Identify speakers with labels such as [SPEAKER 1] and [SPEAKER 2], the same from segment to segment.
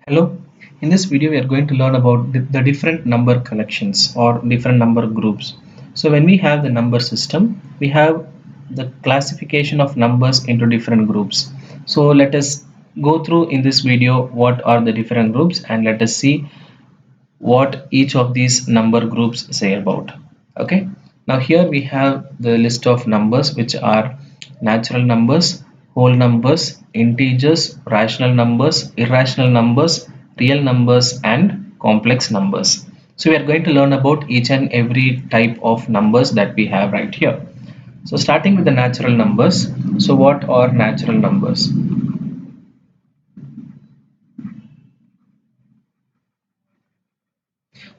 [SPEAKER 1] Hello, in this video we are going to learn about the different number collections or different number groups. So when we have the number system, we have the classification of numbers into different groups. So let us go through in this video what are the different groups and let us see what each of these number groups say about. Okay, now here we have the list of numbers which are natural numbers, whole numbers, integers, rational numbers, irrational numbers, real numbers and complex numbers. So we are going to learn about each and every type of numbers that we have right here. So starting with the natural numbers. So what are natural numbers?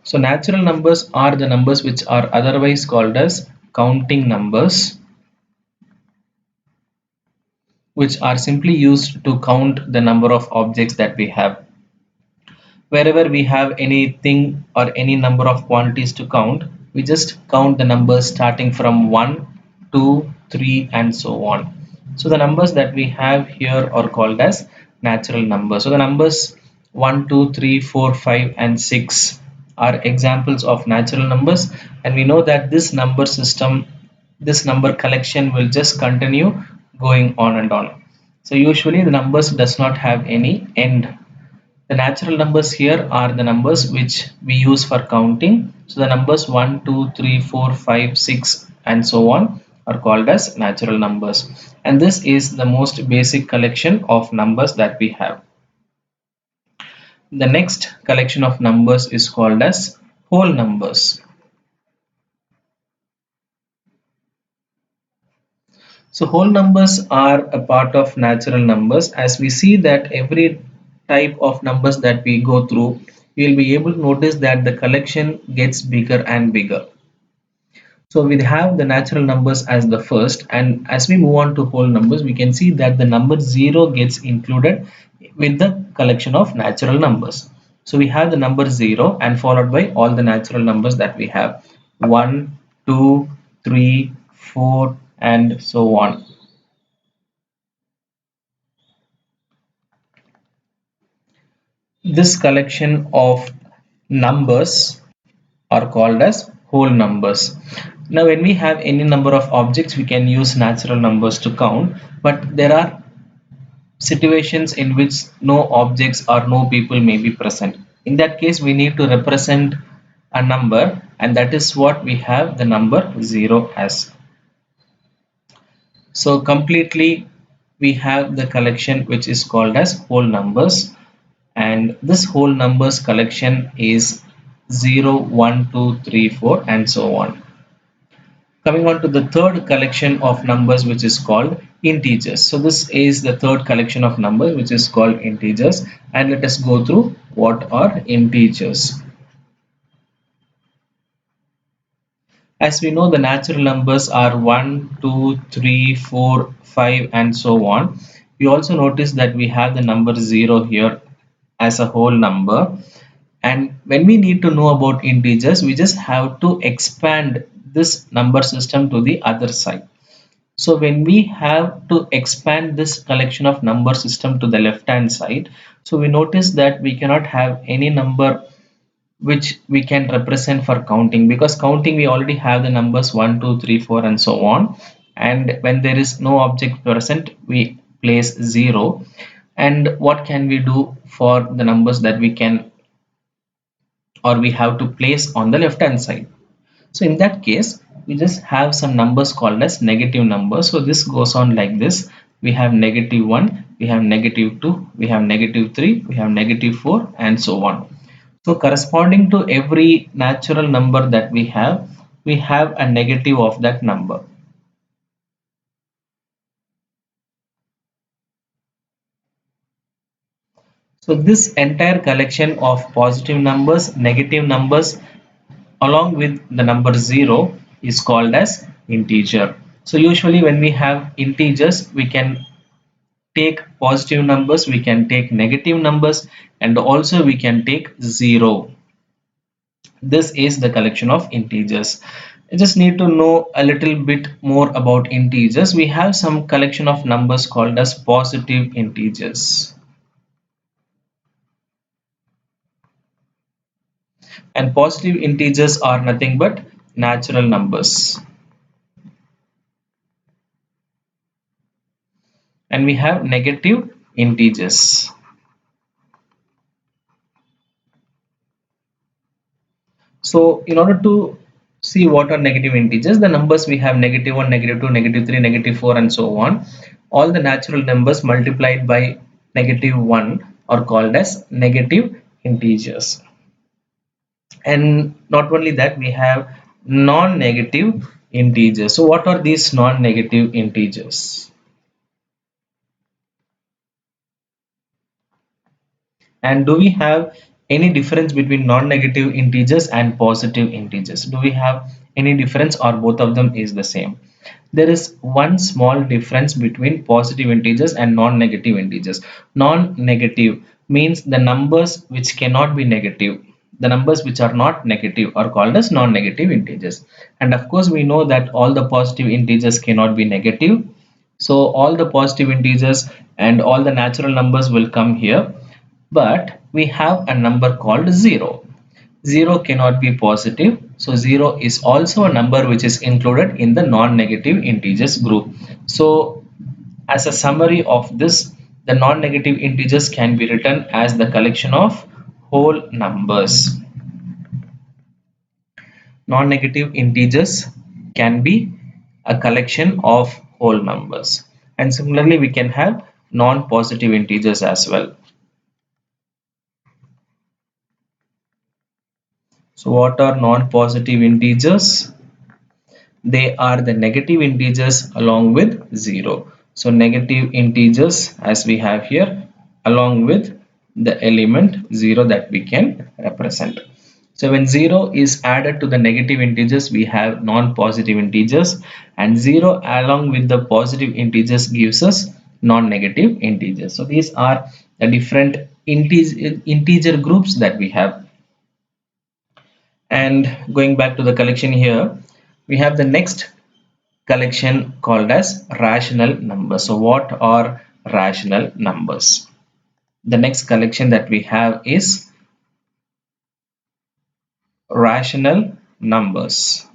[SPEAKER 1] So natural numbers are the numbers which are otherwise called as counting numbers, which are simply used to count the number of objects that we have. Wherever we have anything or any number of quantities to count, we just count the numbers starting from 1, 2, 3 and so on. So the numbers that we have here are called as natural numbers. So the numbers 1, 2, 3, 4, 5 and 6 are examples of natural numbers, and we know that this number system, this number collection will just continue going on and on. So usually the numbers does not have any end. The natural numbers here are the numbers which we use for counting. So the numbers 1, 2, 3, 4, 5, 6 and so on are called as natural numbers. And this is the most basic collection of numbers that we have. The next collection of numbers is called as whole numbers. So whole numbers are a part of natural numbers. As we see that every type of numbers that we go through, we will be able to notice that the collection gets bigger and bigger. So we have the natural numbers as the first, and as we move on to whole numbers, we can see that the number 0 gets included with the collection of natural numbers. So we have the number 0 and followed by all the natural numbers that we have 1, 2, 3, 4 and so on. This collection of numbers are called as whole numbers. Now when we have any number of objects, we can use natural numbers to count, but there are situations in which no objects or no people may be present. In that case, we need to represent a number, and that is what we have the number 0 as. So completely we have the collection which is called as whole numbers, and this whole numbers collection is 0, 1, 2, 3, 4 and so on. Coming on to the third collection of numbers which is called integers. So this is the third collection of numbers which is called integers, and let us go through what are integers. As we know, the natural numbers are 1, 2, 3, 4, 5 and so on. We also notice that we have the number 0 here as a whole number, and when we need to know about integers, we just have to expand this number system to the other side. So when we have to expand this collection of number system to the left hand side, so we notice that we cannot have any number which we can represent for counting, because counting we already have the numbers 1, 2, 3, 4 and so on, and when there is no object present we place 0. And what can we do for the numbers that we can or we have to place on the left hand side? So in that case, we just have some numbers called as negative numbers. So this goes on like this. We have negative 1, we have negative 2, we have negative 3, we have negative 4 and so on. So corresponding to every natural number that we have a negative of that number. So this entire collection of positive numbers, negative numbers along with the number 0 is called as integer. So usually when we have integers, we can take positive numbers, we can take negative numbers, and also we can take 0. This is the collection of integers. I just need to know a little bit more about integers. We have some collection of numbers called as positive integers. And positive integers are nothing but natural numbers. And we have negative integers. So in order to see what are negative integers, the numbers we have -1, -2, -3, -4 and so on. All the natural numbers multiplied by -1 are called as negative integers. And not only that, we have non-negative integers. So what are these non-negative integers? And do we have any difference between non-negative integers and positive integers? Do we have any difference, or both of them is the same? There is one small difference between positive integers and non-negative integers. Non-negative means the numbers which cannot be negative. The numbers which are not negative are called as non-negative integers. And of course, we know that all the positive integers cannot be negative. So all the positive integers and all the natural numbers will come here, but we have a number called 0. 0 cannot be positive, so 0 is also a number which is included in the non-negative integers group. So as a summary of this, the non-negative integers can be written as the collection of whole numbers. Non-negative integers can be a collection of whole numbers, and similarly we can have non-positive integers as well. So what are non-positive integers? They are the negative integers along with 0. So negative integers as we have here along with the element 0 that we can represent. So when 0 is added to the negative integers, we have non-positive integers, and 0 along with the positive integers gives us non-negative integers. So these are the different integer groups that we have. And going back to the collection here, we have the next collection called as rational numbers. So what are rational numbers? The next collection that we have is rational numbers.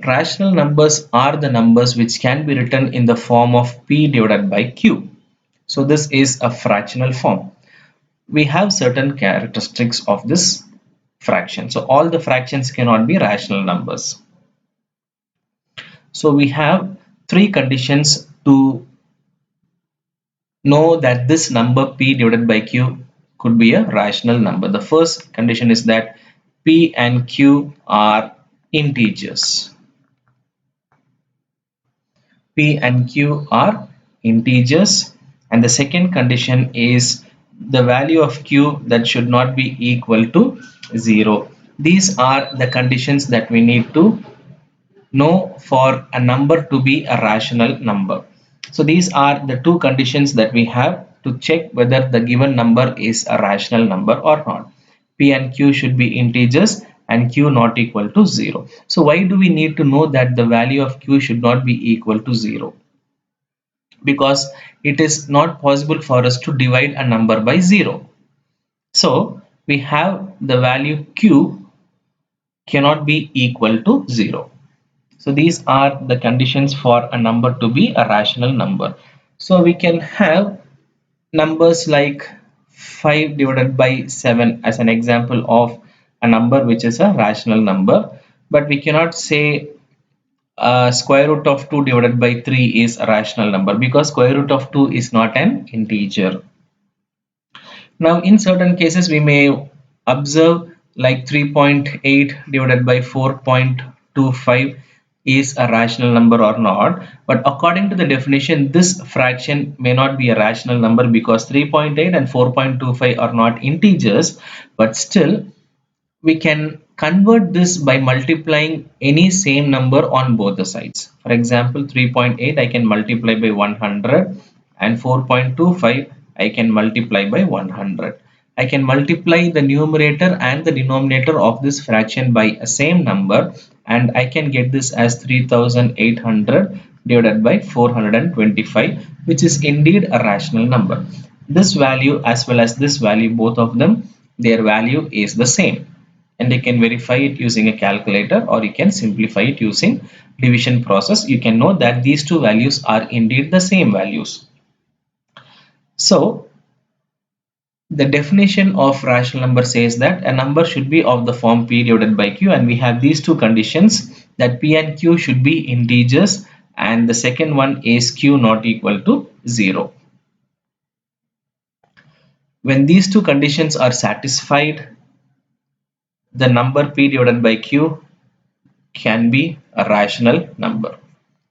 [SPEAKER 1] Rational numbers are the numbers which can be written in the form of p divided by q. So this is a fractional form. We have certain characteristics of this fraction. So all the fractions cannot be rational numbers. So we have three conditions to know that this number p divided by q could be a rational number. The first condition is that p and q are integers. P and q are integers, and the second condition is the value of q that should not be equal to 0. These are the conditions that we need to know for a number to be a rational number. So these are the two conditions that we have to check whether the given number is a rational number or not. P and q should be integers and q not equal to 0. So why do we need to know that the value of q should not be equal to 0? Because it is not possible for us to divide a number by 0. So we have the value q cannot be equal to 0. So these are the conditions for a number to be a rational number. So we can have numbers like 5 divided by 7 as an example of a number which is a rational number, but we cannot say square root of 2 divided by 3 is a rational number, because square root of 2 is not an integer. Now in certain cases we may observe like 3.8 divided by 4.25 is a rational number or not, but according to the definition this fraction may not be a rational number because 3.8 and 4.25 are not integers, but still we can convert this by multiplying any same number on both the sides. For example, 3.8 I can multiply by 100 and 4.25 I can multiply by 100. I can multiply the numerator and the denominator of this fraction by a same number, and I can get this as 3800 divided by 425, which is indeed a rational number. This value as well as this value, both of them their value is the same. And you can verify it using a calculator, or you can simplify it using division process. You can know that these two values are indeed the same values. So the definition of rational number says that a number should be of the form p divided by q, and we have these two conditions, that p and q should be integers, and the second one is q not equal to 0. When these two conditions are satisfied, the number p divided by q can be a rational number.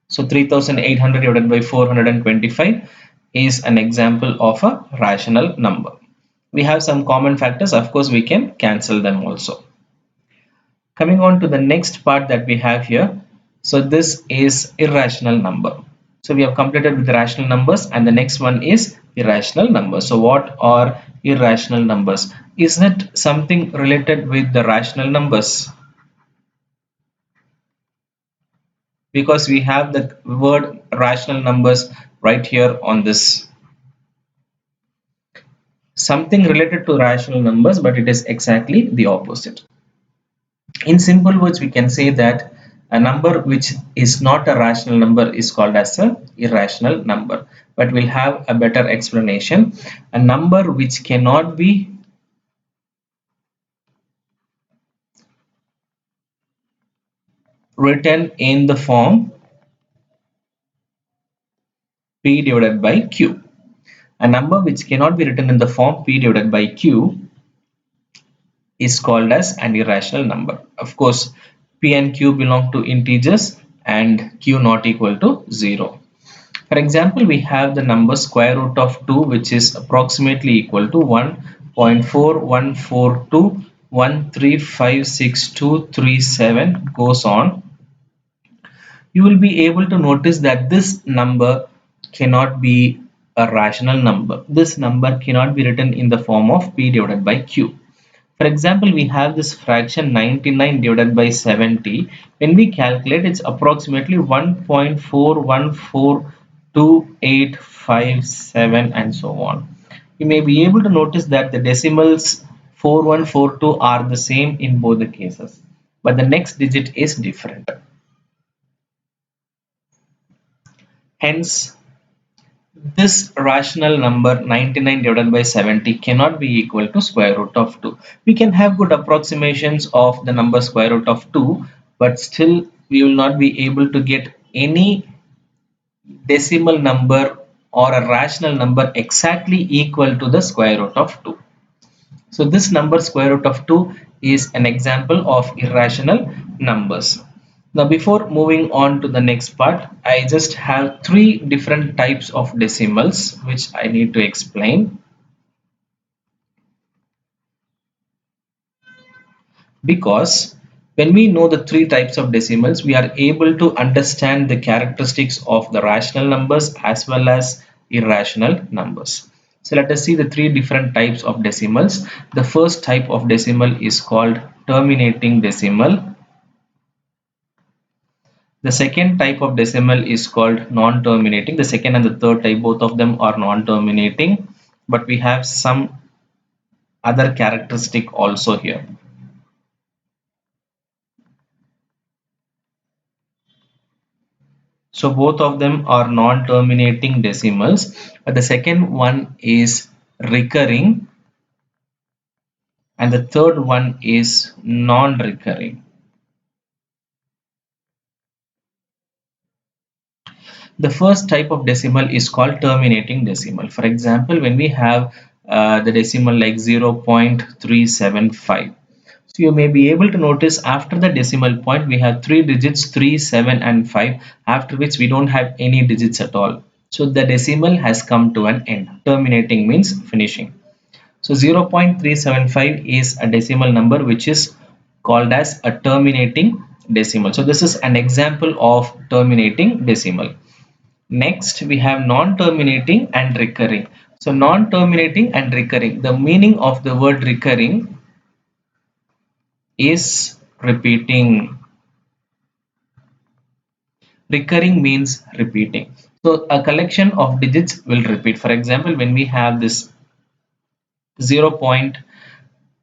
[SPEAKER 1] So 3800 divided by 425 is an example of a rational number. We have some common factors, of course we can cancel them also. Coming on to the next part that we have here, so this is irrational number. So we have completed with rational numbers, and the next one is irrational numbers. So what are irrational numbers? Is it something related with the rational numbers? Because we have the word rational numbers right here on this. Something related to rational numbers, but it is exactly the opposite. In simple words, we can say that a number which is not a rational number is called as a irrational number. But we'll have a better explanation. A number which cannot be written in the form p divided by q. A number which cannot be written in the form p divided by q is called as an irrational number. Of course, p and q belong to integers and q not equal to 0. For example, we have the number square root of 2, which is approximately equal to 1.4142135627 goes on. You will be able to notice that this number cannot be a rational number. This number cannot be written in the form of p divided by q. For example, we have this fraction 99 divided by 70. When we calculate, it's approximately 1.41425857 and so on. You may be able to notice that the decimals 4142 are the same in both the cases, but the next digit is different. Hence, this rational number 99 divided by 70 cannot be equal to square root of 2. We can have good approximations of the number square root of 2, but still we will not be able to get any decimal number or a rational number exactly equal to the square root of 2. So this number square root of 2 is an example of irrational numbers. Now before moving on to the next part, I just have three different types of decimals which I need to explain. Because when we know the three types of decimals, we are able to understand the characteristics of the rational numbers as well as irrational numbers. So let us see the three different types of decimals. The first type of decimal is called terminating decimal. The second type of decimal is called non-terminating. The second and the third type, both of them are non-terminating, but we have some other characteristic also here. So both of them are non-terminating decimals, but the second one is recurring and the third one is non-recurring. The first type of decimal is called terminating decimal. For example, when we have the decimal like 0.375. So you may be able to notice after the decimal point we have three digits 3, 7 and 5, after which we don't have any digits at all. So the decimal has come to an end. Terminating means finishing. So 0.375 is a decimal number which is called as a terminating decimal. So this is an example of terminating decimal. Next, we have non-terminating and recurring. So non-terminating and recurring. The meaning of the word recurring is repeating. Recurring means repeating. So a collection of digits will repeat. For example, when we have this 0.375,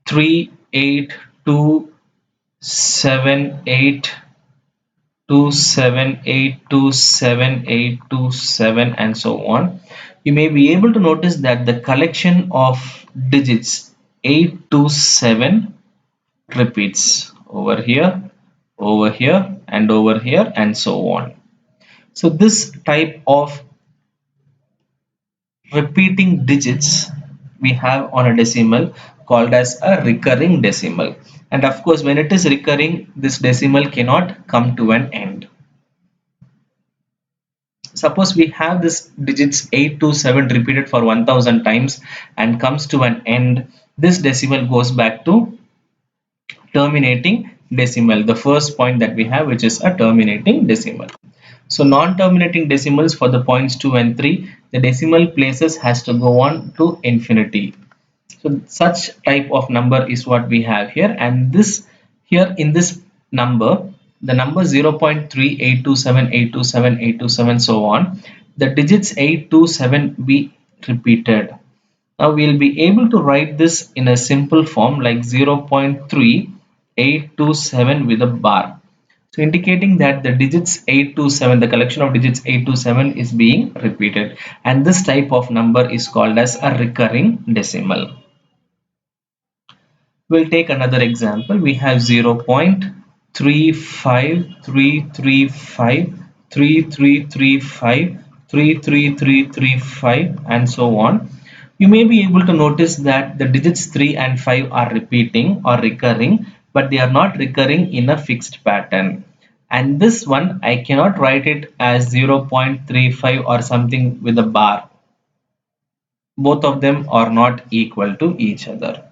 [SPEAKER 1] 3, 8, 2, 7, 8, 2, 7, 8, 2, 7, 8, 2, 7, and so on. You may be able to notice that the collection of digits 8 to 7 repeats over here, and over here, and so on. So this type of repeating digits we have on a decimal called as a recurring decimal. And of course, when it is recurring, this decimal cannot come to an end. Suppose we have this digits 8 to 7 repeated for 1000 times and comes to an end, this decimal goes back to terminating decimal, the first point that we have, which is a terminating decimal. So non-terminating decimals for the points 2 and 3, the decimal places has to go on to infinity. So such type of number is what we have here, and this here in this number, the number 0.3827827 so on, the digits 8 to 7 be repeated. Now we'll be able to write this in a simple form like 0.3827 with a bar. So indicating that the digits 8 to 7, the collection of digits 8 to 7 is being repeated, and this type of number is called as a recurring decimal. We'll take another example. We have 0.35335, and so on. You may be able to notice that the digits 3 and 5 are repeating or recurring, but they are not recurring in a fixed pattern. And this one, I cannot write it as 0.35 or something with a bar. Both of them are not equal to each other.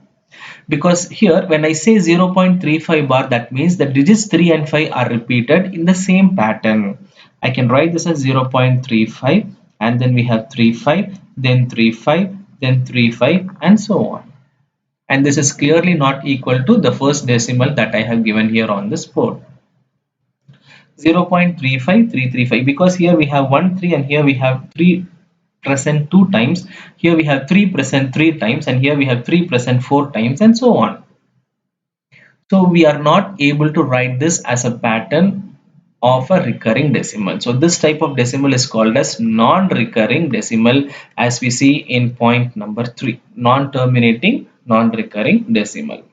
[SPEAKER 1] Because here when I say 0.35 bar, that means the digits 3 and 5 are repeated in the same pattern. I can write this as 0.35, and then we have 35, then 35, then 35, and so on. And this is clearly not equal to the first decimal that I have given here on this board. 0.35335, because here we have 1 3 and here we have 3 present 2 times, here we have 3 present 3 times, and here we have 3 present 4 times, and so on. So we are not able to write this as a pattern of a recurring decimal. So this type of decimal is called as non-recurring decimal, as we see in point number 3, non-terminating non-recurring decimal.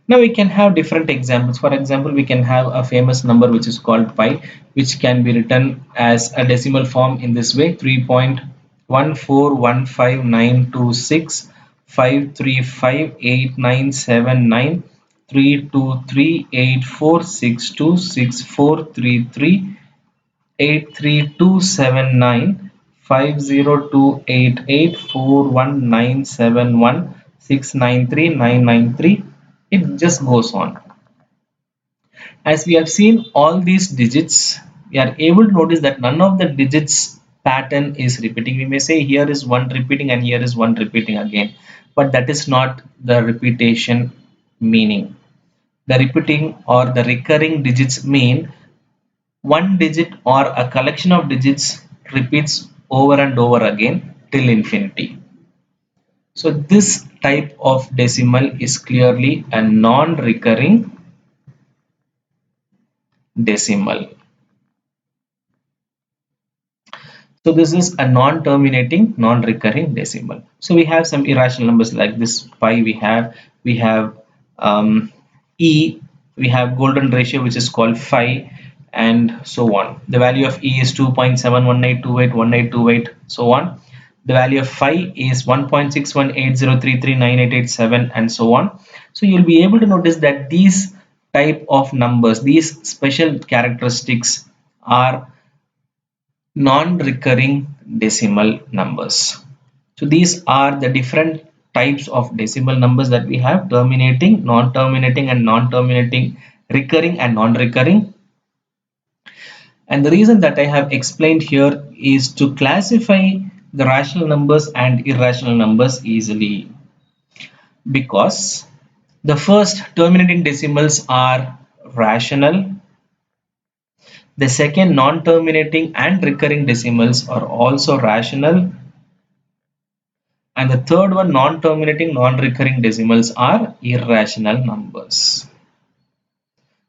[SPEAKER 1] Now we can have different examples. For example, we can have a famous number which is called pi, which can be written as a decimal form in this way: 3.141992328462383827884197163939993. It just goes on. As we have seen all these digits, we are able to notice that none of the digits pattern is repeating. We may say here is one repeating and here is one repeating again, but that is not the repetition meaning. The repeating or the recurring digits mean one digit or a collection of digits repeats over and over again till infinity. So this type of decimal is clearly a non-recurring decimal. So this is a non-terminating, non-recurring decimal. So we have some irrational numbers like this pi. We have e. We have golden ratio, which is called phi, and so on. The value of e is 2.718281828, so on. The value of phi is 1.6180339887, and so on. So you'll be able to notice that these type of numbers, these special characteristics, are non-recurring decimal numbers. So these are the different types of decimal numbers that we have: terminating, non-terminating, and non-terminating, recurring and non-recurring. And the reason that I have explained here is to classify the rational numbers and irrational numbers easily, because the first terminating decimals are rational. The second, non-terminating and recurring decimals are also rational. And the third one, non-terminating, non-recurring decimals are irrational numbers.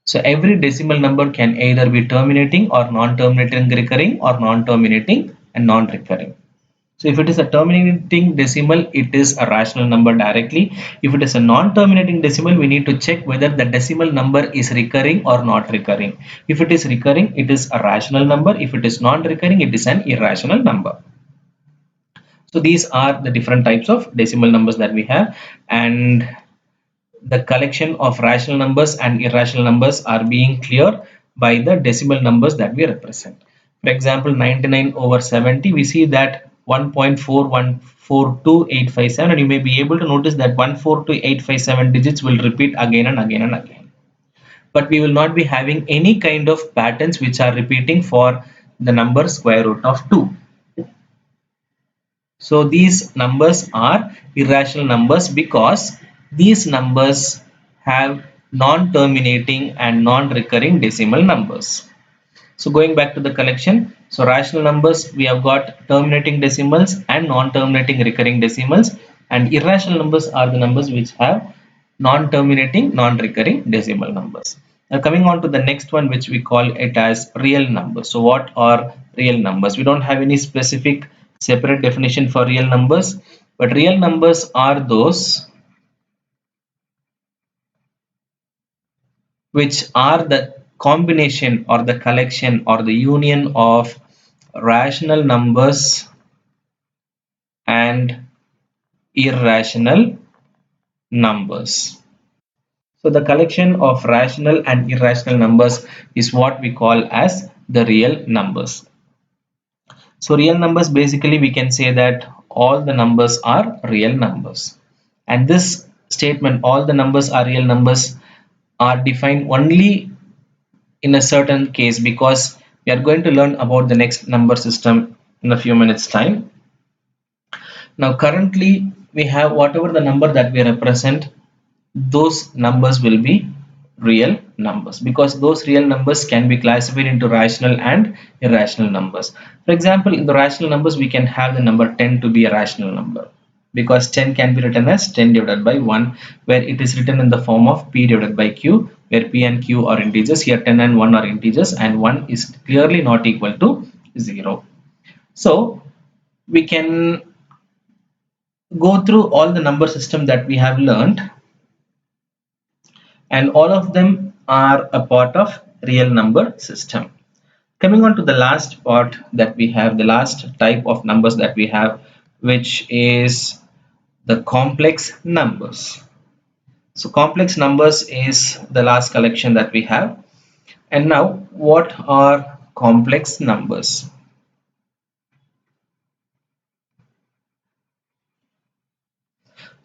[SPEAKER 1] So every decimal number can either be terminating or non-terminating recurring or non-terminating and non-recurring. So if it is a terminating decimal, it is a rational number directly. If it is a non-terminating decimal, we need to check whether the decimal number is recurring or not recurring. If it is recurring, it is a rational number. If it is non-recurring, it is an irrational number. So these are the different types of decimal numbers that we have, and the collection of rational numbers and irrational numbers are being cleared by the decimal numbers that we represent. For example, 99 over 70, we see that 1.4142857, and you may be able to notice that 142,857 digits will repeat again and again and again. But we will not be having any kind of patterns which are repeating for the number square root of 2. So these numbers are irrational numbers because these numbers have non-terminating and non-recurring decimal numbers. So going back to the collection, so rational numbers, we have got terminating decimals and non-terminating recurring decimals, and irrational numbers are the numbers which have non-terminating, non-recurring decimal numbers. Now coming on to the next one, which we call it as real numbers. So what are real numbers? We don't have any specific separate definition for real numbers, but real numbers are those which are the combination or the collection or the union of rational numbers and irrational numbers. So the collection of rational and irrational numbers is what we call as the real numbers. So real numbers, basically we can say that all the numbers are real numbers. And this statement, all the numbers are real numbers, are defined only in a certain case, because we are going to learn about the next number system in a few minutes time. Now currently we have whatever the number that we represent, those numbers will be real numbers, because those real numbers can be classified into rational and irrational numbers. For example, in the rational numbers we can have the number 10 to be a rational number, because 10 can be written as 10 divided by 1, where it is written in the form of p divided by q, where p and q are integers. Here 10 and 1 are integers, and 1 is clearly not equal to 0. So we can go through all the number system that we have learned, and all of them are a part of real number system. Coming on to the last part that we have, the last type of numbers that we have, which is the complex numbers. So complex numbers is the last collection that we have. And now, what are complex numbers?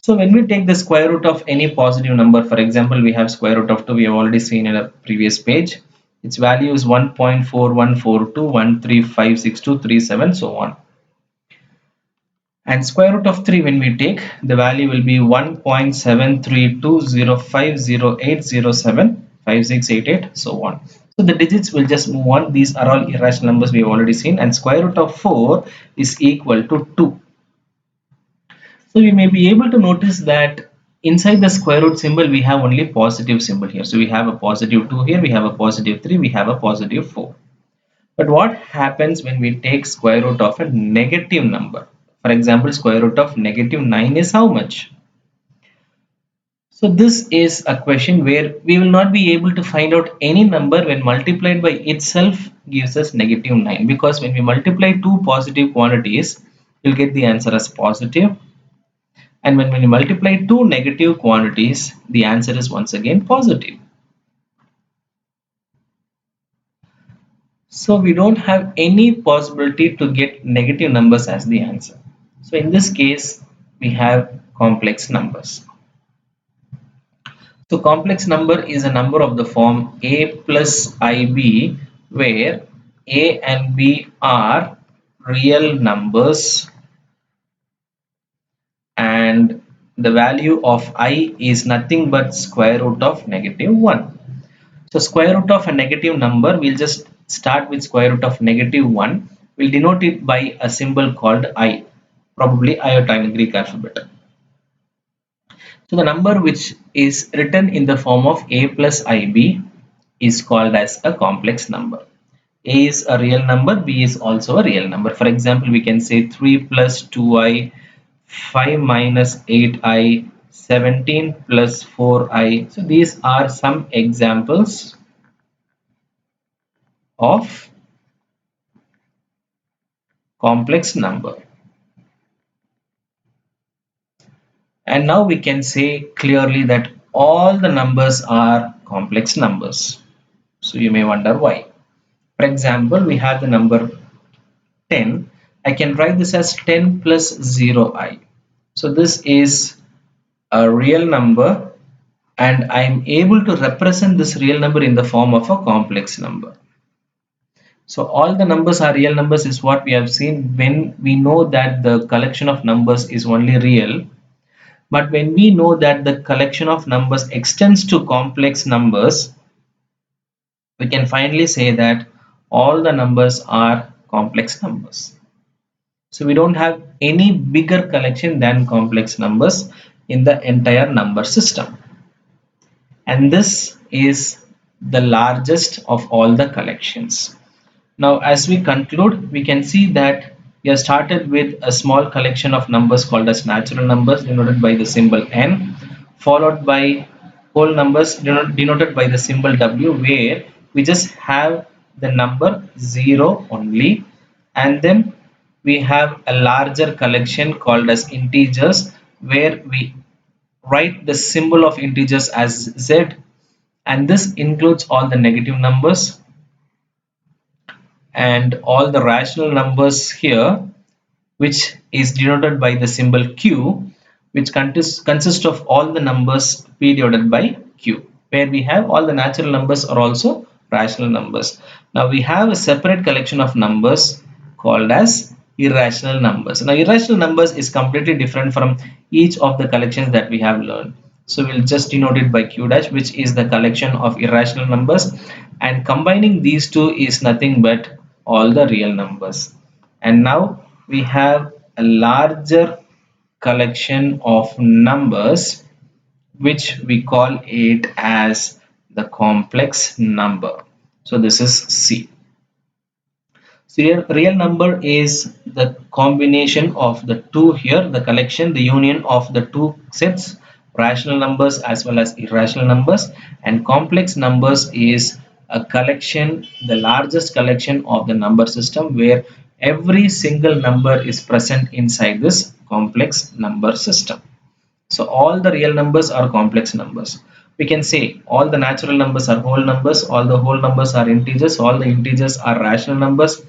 [SPEAKER 1] So when we take the square root of any positive number, for example, we have square root of 2, we have already seen in a previous page. Its value is 1.4142135623, so on. And square root of 3, when we take, the value will be 1.73205080075688, so on. So the digits will just move on. These are all irrational numbers we have already seen, and square root of 4 is equal to 2. So we may be able to notice that inside the square root symbol we have only positive symbol here. So we have a positive 2 here, we have a positive 3, we have a positive 4. But what happens when we take square root of a negative number? For example, square root of negative 9 is how much? So this is a question where we will not be able to find out any number when multiplied by itself gives us negative 9, because when we multiply two positive quantities, you'll get the answer as positive. And when we multiply two negative quantities, the answer is once again positive. So we don't have any possibility to get negative numbers as the answer. So in this case, we have complex numbers. So complex number is a number of the form a plus ib, where a and b are real numbers and the value of I is nothing but square root of negative 1. So square root of a negative number, we'll just start with square root of negative 1. We'll denote it by a symbol called I. probably iota in Greek alphabet. So the number which is written in the form of a plus ib is called as a complex number. A is a real number, b is also a real number. For example, we can say 3 plus 2i, 5 minus 8i, 17 plus 4i. So these are some examples of complex number. And now we can say clearly that all the numbers are complex numbers. So you may wonder why. For example, we have the number 10. I can write this as 10 plus 0i. So this is a real number and I am able to represent this real number in the form of a complex number. So all the numbers are real numbers is what we have seen when we know that the collection of numbers is only real. But when we know that the collection of numbers extends to complex numbers, we can finally say that all the numbers are complex numbers. So we don't have any bigger collection than complex numbers in the entire number system. And this is the largest of all the collections. Now, as we conclude, we can see that we have started with a small collection of numbers called as natural numbers denoted by the symbol n, followed by whole numbers denoted by the symbol w, where we just have the number 0 only, and then we have a larger collection called as integers, where we write the symbol of integers as z, and this includes all the negative numbers and all the rational numbers here, which is denoted by the symbol q, which consists of all the numbers p divided by q, where we have all the natural numbers are also rational numbers. Now we have a separate collection of numbers called as irrational numbers. Now irrational numbers is completely different from each of the collections that we have learned. So we'll just denote it by q dash, which is the collection of irrational numbers, and combining these two is nothing but all the real numbers. And now we have a larger collection of numbers which we call it as the complex number. So this is C. So here real number is the combination of the two here, the collection, the union of the two sets, rational numbers as well as irrational numbers, and complex numbers is a collection, the largest collection of the number system, where every single number is present inside this complex number system. So all the real numbers are complex numbers. We can say all the natural numbers are whole numbers, all the whole numbers are integers, all the integers are rational numbers,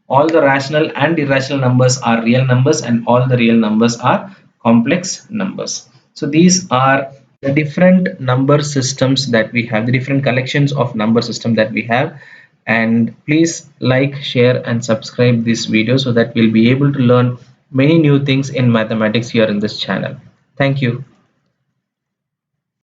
[SPEAKER 1] all the rational and irrational numbers are real numbers, and all the real numbers are complex numbers. So these are the different number systems that we have, the different collections of number system that we have. And please like, share and subscribe this video so that we'll be able to learn many new things in mathematics here in this channel. Thank you.